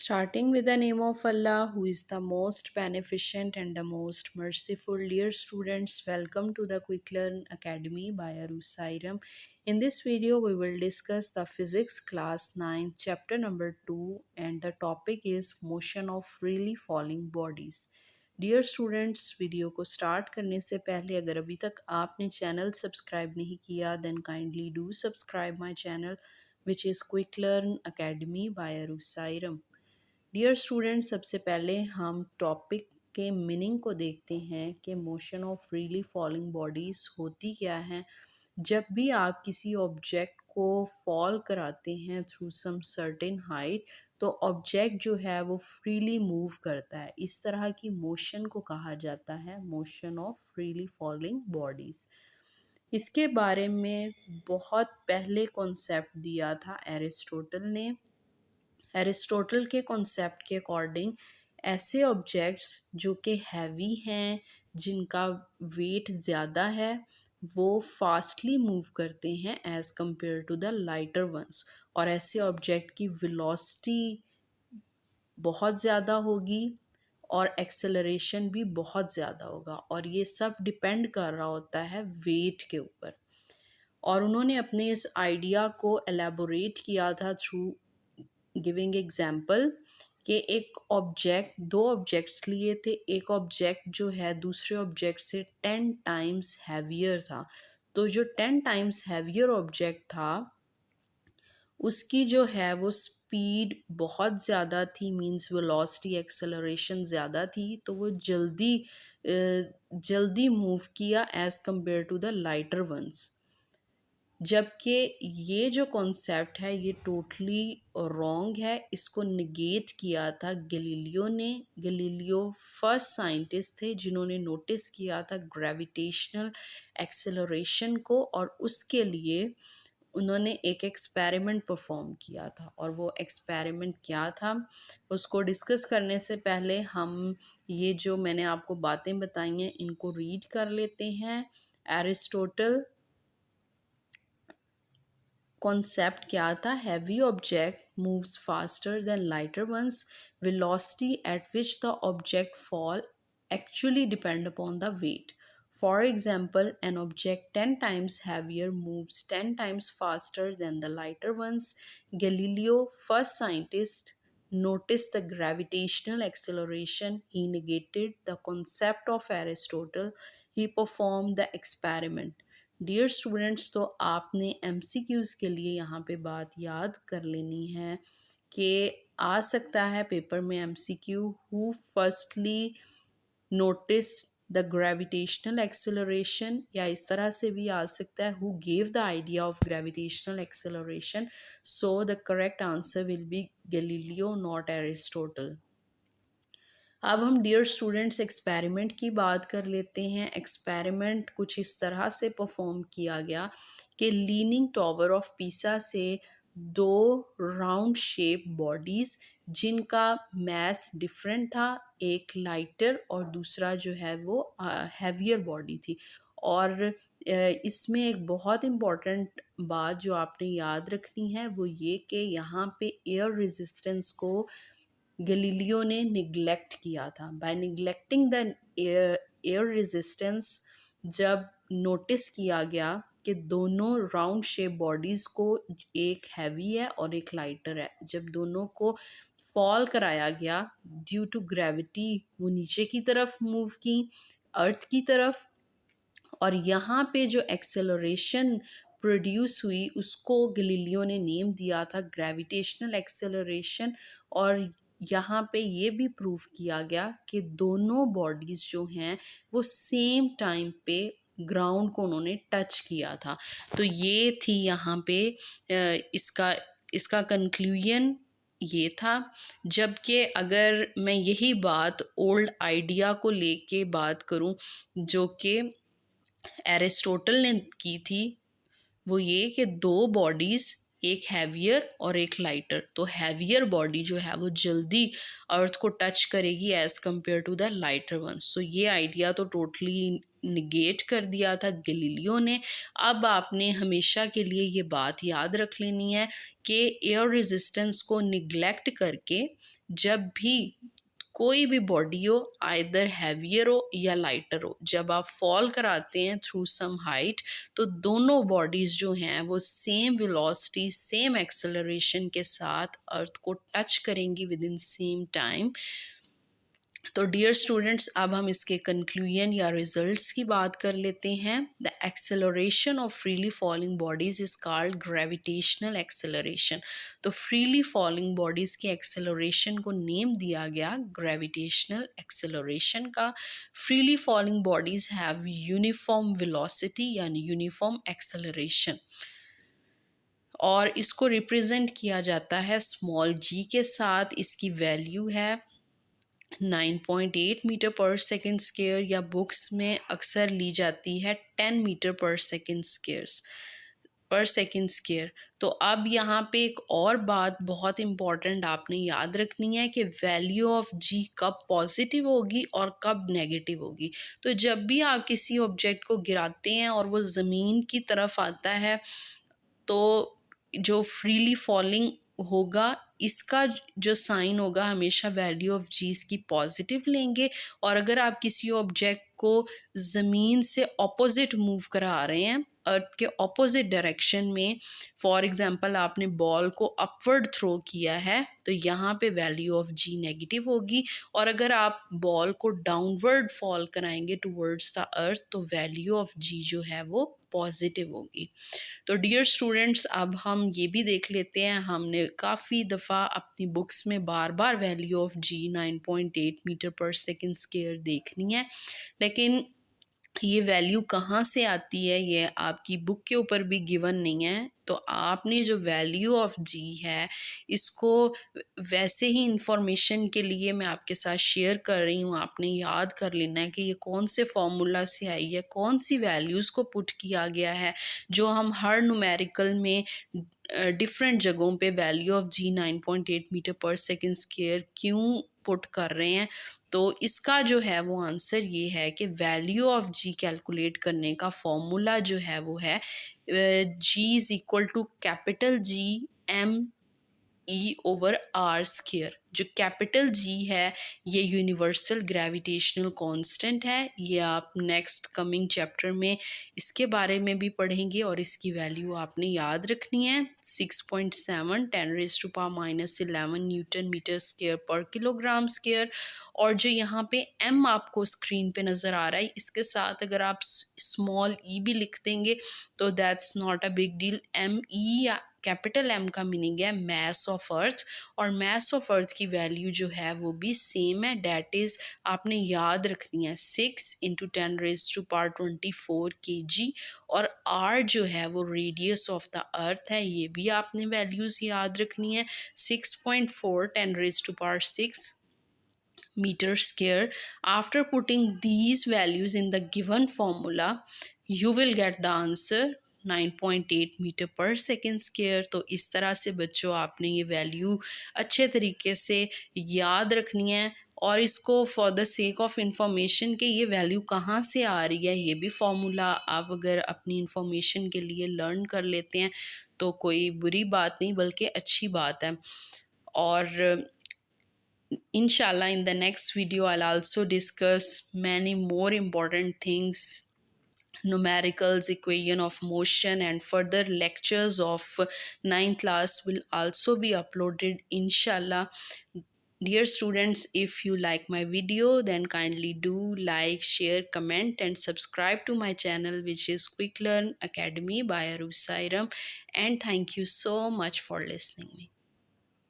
Starting with the name of Allah, who is the most beneficent and the most merciful. Dear students, welcome to the Quick Learn Academy by Arusairam. In this video, we will discuss the Physics Class 9, Chapter number 2, and the topic is Motion of Freely Falling Bodies. Dear students, video को start करने से पहले अगर अभी तक आपने channel subscribe नहीं किया then kindly do subscribe my channel which is Quick Learn Academy by अरुसाइरम। डियर स्टूडेंट, सबसे पहले हम टॉपिक के मीनिंग को देखते हैं कि motion of freely falling bodies होती क्या है। जब भी आप किसी ऑब्जेक्ट को फॉल कराते हैं थ्रू सम सर्टेन हाइट, तो ऑब्जेक्ट जो है वो फ्रीली मूव करता है। इस तरह की मोशन को कहा जाता है motion of freely falling bodies. इसके बारे में बहुत पहले कॉन्सेप्ट दिया था एरिस्टोटल ने। एरिस्टोटल के कॉन्सेप्ट के अकॉर्डिंग ऐसे ऑब्जेक्ट्स जो कि हैवी हैं, जिनका वेट ज़्यादा है, वो फास्टली मूव करते हैं as compared to the lighter ones. और ऐसे ऑब्जेक्ट की वेलोसिटी बहुत ज़्यादा होगी और एक्सेलरेशन भी बहुत ज़्यादा होगा, और ये सब डिपेंड कर रहा होता है वेट के ऊपर। और उन्होंने अपने इस आइडिया को एलेबोरेट किया था थ्रू गिविंग एग्जाम्पल कि एक ऑब्जेक्ट, दो ऑब्जेक्ट्स लिए थे। एक ऑब्जेक्ट जो है दूसरे ऑब्जेक्ट से 10 टाइम्स हैवियर था। तो जो 10 टाइम्स हैवियर ऑब्जेक्ट था उसकी जो है वो स्पीड बहुत ज़्यादा थी, मींस वेलोसिटी एक्सेलरेशन ज़्यादा थी, तो वो जल्दी मूव किया as compared to the lighter ones. जबकि ये जो कॉन्सेप्ट है ये टोटली रॉन्ग है। इसको निगेट किया था गैलीलियो ने। गैलीलियो फर्स्ट साइंटिस्ट थे जिन्होंने नोटिस किया था ग्रेविटेशनल एक्सेलरेशन को, और उसके लिए उन्होंने एक एक्सपेरिमेंट परफॉर्म किया था। और वो एक्सपेरिमेंट क्या था उसको डिस्कस करने से पहले हम ये जो मैंने आपको बातें बताई हैं इनको रीड कर लेते हैं। एरिस्टोटल कॉन्सेप्ट क्या था? Heavy object moves faster than lighter ones. Velocity at which the object fall actually depend upon the weight. For example, an object 10 times heavier moves 10 times faster than the lighter ones. Galileo, first scientist, noticed the gravitational acceleration. He negated the concept of Aristotle. He performed the experiment. Dear students, तो आपने MCQs के लिए यहाँ पे बात याद कर लेनी है कि आ सकता है पेपर में MCQ, who firstly notice the gravitational acceleration, या इस तरह से भी आ सकता है who gave the idea of gravitational acceleration. So the correct answer will be Galileo, not Aristotle. अब हम डियर स्टूडेंट्स एक्सपेरिमेंट की बात कर लेते हैं। एक्सपेरिमेंट कुछ इस तरह से परफॉर्म किया गया कि लीनिंग टावर ऑफ पीसा से दो राउंड शेप बॉडीज़ जिनका मैस डिफरेंट था, एक लाइटर और दूसरा जो है वो हैवियर बॉडी थी। और इसमें एक बहुत इम्पॉर्टेंट बात जो आपने याद रखनी है वो ये कि यहाँ पे एयर रेजिस्टेंस को गैलीलियो ने निगलेक्ट किया था। By neglecting the air resistance, जब नोटिस किया गया कि दोनों राउंड शेप बॉडीज़ को, एक हैवी है और एक लाइटर है, जब दोनों को फॉल कराया गया ड्यू टू ग्रेविटी, वो नीचे की तरफ मूव की, अर्थ की तरफ। और यहाँ पे जो एक्सेलरेशन प्रोड्यूस हुई उसको गैलीलियो ने नेम दिया था ग्रेविटेशनल एक्सेलरेशन। और यहाँ पे ये भी प्रूव किया गया कि दोनों बॉडीज़ जो हैं वो सेम टाइम पे ग्राउंड को उन्होंने टच किया था। तो ये थी यहाँ पे इसका कंक्लूजन ये था। जबकि अगर मैं यही बात ओल्ड आइडिया को लेके बात करूँ जो कि एरिस्टोटल ने की थी, वो ये कि दो बॉडीज़, एक हैवियर और एक लाइटर, तो हैवियर बॉडी जो है वो जल्दी अर्थ को टच करेगी as compared to the lighter ones. So ये आइडिया तो टोटली निगेट कर दिया था गैलीलियो ने। अब आपने हमेशा के लिए ये बात याद रख लेनी है कि एयर रेजिस्टेंस को निगलेक्ट करके जब भी कोई भी बॉडी हो, आइदर हैवियर हो या लाइटर हो, जब आप फॉल कराते हैं थ्रू सम हाइट, तो दोनों बॉडीज जो हैं वो सेम वेलोसिटी सेम एक्सेलरेशन के साथ अर्थ को टच करेंगी विद इन सेम टाइम। तो डियर स्टूडेंट्स, अब हम इसके कंक्लूजन या रिजल्ट्स की बात कर लेते हैं। The acceleration of freely falling bodies is called gravitational acceleration. तो फ्रीली फॉलिंग बॉडीज के एक्सेलरेशन को नेम दिया गया ग्रेविटेशनल एक्सेलरेशन का। Freely falling bodies have uniform velocity यानी यूनिफॉर्म एक्सेलरेशन, और इसको रिप्रेजेंट किया जाता है स्मॉल जी के साथ। इसकी वैल्यू है 9.8 मीटर पर सेकेंड स्क्वेयर, या बुक्स में अक्सर ली जाती है 10 मीटर पर सेकेंड स्क्वेयर। तो अब यहाँ पे एक और बात बहुत इम्पॉर्टेंट आपने याद रखनी है कि वैल्यू ऑफ जी कब पॉजिटिव होगी और कब नेगेटिव होगी। तो जब भी आप किसी ऑब्जेक्ट को गिराते हैं और वो ज़मीन की तरफ आता है, तो जो फ्रीली फॉलिंग होगा, इसका जो साइन होगा हमेशा वैल्यू ऑफ जी इसकी पॉजिटिव लेंगे। और अगर आप किसी ऑब्जेक्ट को ज़मीन से ऑपोजिट मूव करा रहे हैं, अर्थ के ऑपोजिट डायरेक्शन में, फॉर एग्जांपल आपने बॉल को अपवर्ड थ्रो किया है, तो यहाँ पे वैल्यू ऑफ जी नेगेटिव होगी। और अगर आप बॉल को डाउनवर्ड फॉल कराएंगे टुवर्ड्स द अर्थ, तो वैल्यू ऑफ जी जो है वो पॉजिटिव होगी। तो डियर स्टूडेंट्स, अब हम ये भी देख लेते हैं, हमने काफ़ी दफ़ा अपनी बुक्स में बार बार वैल्यू ऑफ जी 9.8 मीटर पर सेकेंड स्क्वायर देखनी है, लेकिन ये वैल्यू कहाँ से आती है ये आपकी बुक के ऊपर भी गिवन नहीं है। तो आपने जो वैल्यू ऑफ जी है इसको वैसे ही इंफॉर्मेशन के लिए मैं आपके साथ शेयर कर रही हूँ, आपने याद कर लेना है कि ये कौन से फॉर्मूला से आई है, कौन सी वैल्यूज़ को पुट किया गया है, जो हम हर न्यूमेरिकल में डिफरेंट जगहों पे वैल्यू ऑफ जी 9.8 मीटर पर सेकेंड स्क्वायर क्यों पुट कर रहे हैं। तो इसका जो है वो आंसर ये है कि वैल्यू ऑफ जी कैलकुलेट करने का फॉर्मूला जो है वो है G is equal to capital G M E over R square. जो कैपिटल जी है ये यूनिवर्सल ग्रेविटेशनल कांस्टेंट है। ये आप नेक्स्ट कमिंग चैप्टर में इसके बारे में भी पढ़ेंगे, और इसकी वैल्यू आपने याद रखनी है 6.7 10⁻⁻11 न्यूटन मीटर स्क्वायर पर किलोग्राम स्क्वायर। और जो यहाँ पे m आपको स्क्रीन पे नज़र आ रहा है, इसके साथ अगर आप स्मॉल e भी लिख देंगे तो that's not a big deal. M E या कैपिटल एम का मीनिंग है मैस ऑफ अर्थ, और मैस ऑफ अर्थ की वैल्यू जो है वो भी सेम है, डैट इज़ आपने याद रखनी है 6 × 10⁻24 kg। और आर जो है वो रेडियस ऑफ द अर्थ है, ये भी आपने वैल्यूज़ याद रखनी है 6.4 10⁻6 meter square. After putting these values in the given formula, you will get the answer 9.8 metre पर सेकेंड स्क्वायर। तो इस तरह से बच्चों आपने ये वैल्यू अच्छे तरीके से याद रखनी है, और इसको for the sake of information के ये वैल्यू कहाँ से आ रही है ये भी फॉर्मूला आप अगर अपनी इंफॉर्मेशन के लिए लर्न कर लेते हैं तो कोई बुरी बात नहीं बल्कि अच्छी बात है। और inshallah in the next video I'll also discuss many more important things, numericals, equation of motion, and further lectures of ninth class will also be uploaded inshallah. Dear students, if you like my video then kindly do like, share, comment and subscribe to my channel, which is Quick Learn Academy by Arub Sairam. And thank you so much for listening me.